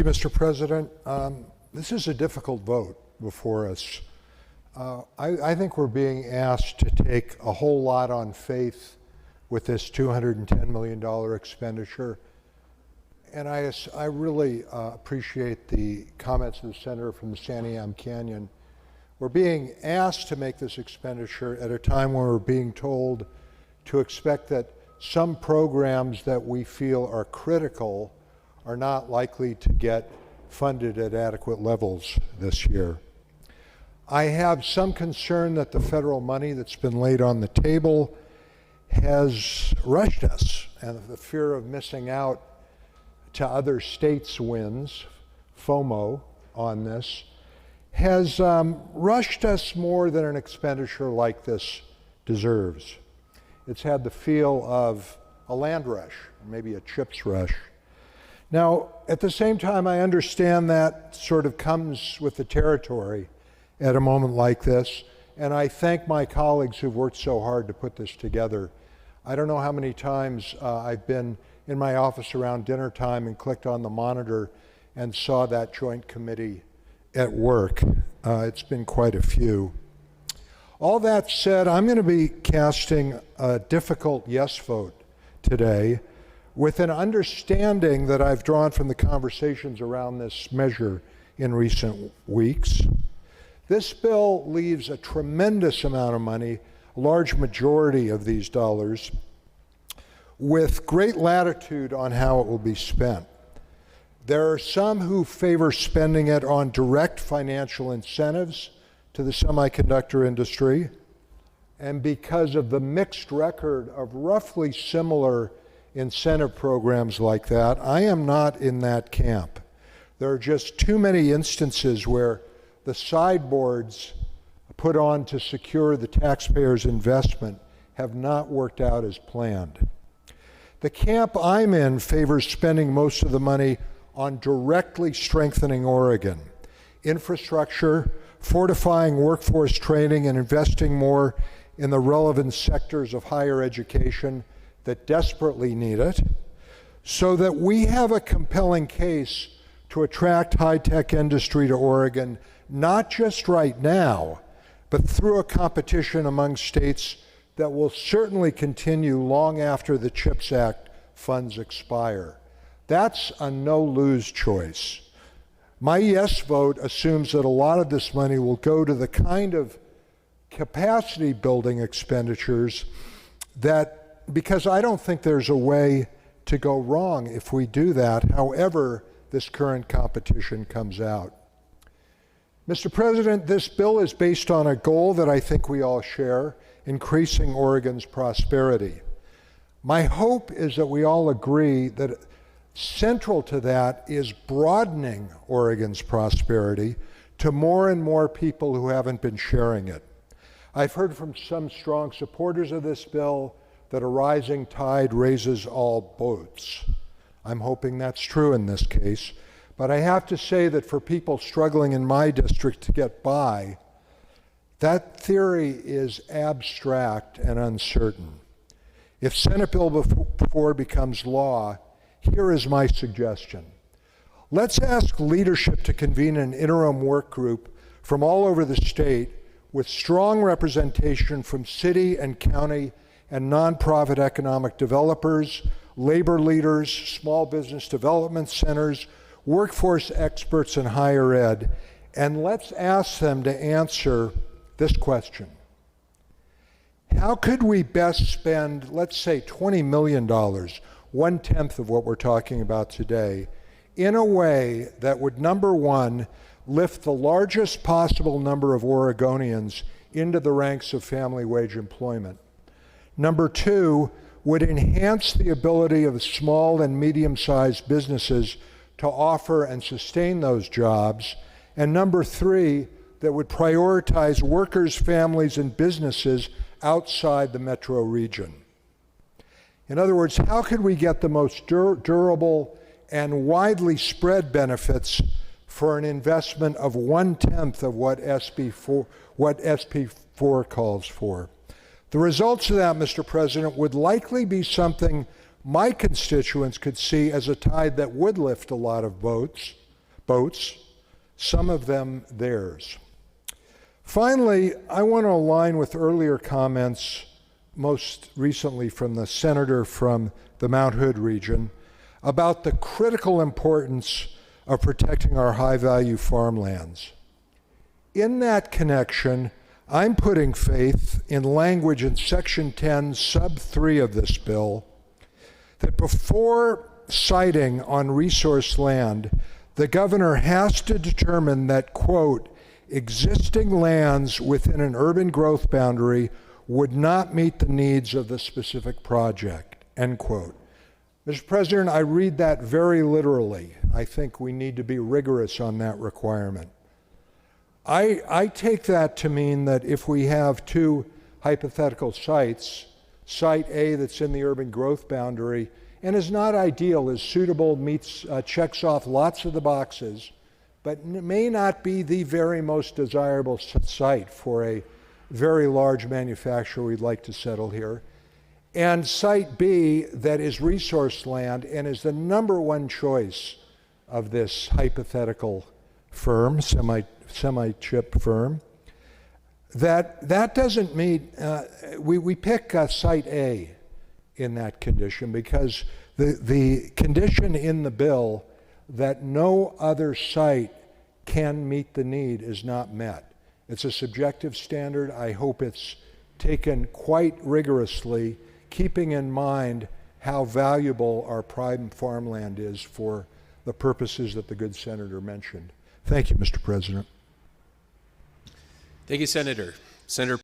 you, Mr. President. This is a difficult vote before us. I think we're being asked to take a whole lot on faith with this $210 million expenditure. And I really appreciate the comments of the senator from the Santiam Canyon. We're being asked to make this expenditure at a time when we're being told to expect that some programs that we feel are critical are not likely to get funded at adequate levels this year. I have some concern that the federal money that's been laid on the table has rushed us, and the fear of missing out to other states' wins, FOMO on this, has rushed us more than an expenditure like this deserves. It's had the feel of a land rush, maybe a CHIPS rush. Now, at the same time, I understand that sort of comes with the territory at a moment like this, and I thank my colleagues who've worked so hard to put this together. I don't know how many times I've been in my office around dinner time and clicked on the monitor and saw that joint committee at work. It's been quite a few. All that said, I'm going to be casting a difficult yes vote today with an understanding that I've drawn from the conversations around this measure in recent weeks. This bill leaves a tremendous amount of money, a large majority of these dollars, with great latitude on how it will be spent. There are some who favor spending it on direct financial incentives to the semiconductor industry, and because of the mixed record of roughly similar incentive programs like that, I am not in that camp. There are just too many instances where the sideboards put on to secure the taxpayers' investment have not worked out as planned. The camp I'm in favors spending most of the money on directly strengthening Oregon, infrastructure, fortifying workforce training, and investing more in the relevant sectors of higher education that desperately need it, so that we have a compelling case to attract high-tech industry to Oregon, not just right now, but through a competition among states that will certainly continue long after the CHIPS Act funds expire. That's a no-lose choice. My yes vote assumes that a lot of this money will go to the kind of capacity building expenditures that, because I don't think there's a way to go wrong if we do that, however this current competition comes out. Mr. President, this bill is based on a goal that I think we all share, increasing Oregon's prosperity. My hope is that we all agree that central to that is broadening Oregon's prosperity to more and more people who haven't been sharing it. I've heard from some strong supporters of this bill that a rising tide raises all boats. I'm hoping that's true in this case, but I have to say that for people struggling in my district to get by, that theory is abstract and uncertain. If Senate Bill 4 becomes law, here is my suggestion. Let's ask leadership to convene an interim work group from all over the state with strong representation from city and county and nonprofit economic developers, labor leaders, small business development centers, workforce experts in higher ed, and let's ask them to answer this question. How could we best spend, let's say, $20 million, 1/10 of what we're talking about today, in a way that would, number one, lift the largest possible number of Oregonians into the ranks of family wage employment. Number two, would enhance the ability of small and medium-sized businesses to offer and sustain those jobs. And number three, that would prioritize workers, families, and businesses outside the metro region. In other words, how could we get the most durable and widely spread benefits for an investment of 1/10 of what SB4 calls for? The results of that, Mr. President, would likely be something my constituents could see as a tide that would lift a lot of boats, boats, some of them theirs. Finally, I want to align with earlier comments, most recently from the senator from the Mount Hood region, about the critical importance of protecting our high-value farmlands. In that connection, I'm putting faith in language in Section 10, Sub 3 of this bill, that before citing on resource land, the governor has to determine that, quote, existing lands within an urban growth boundary would not meet the needs of the specific project, end quote. Mr. President, I read that very literally. I think we need to be rigorous on that requirement. I take that to mean that if we have two hypothetical sites, Site A that's in the urban growth boundary and is not ideal, is suitable, checks off lots of the boxes, but may not be the very most desirable site for a very large manufacturer we'd like to settle here. And Site B that is resource land and is the number one choice of this hypothetical firm, semi-chip firm, that doesn't meet, we pick Site A in that condition because the condition in the bill that no other site can meet the need is not met. It's a subjective standard. I hope it's taken quite rigorously, keeping in mind how valuable our prime farmland is for the purposes that the good senator mentioned. Thank you, Mr. President. Thank you, Senator. Senator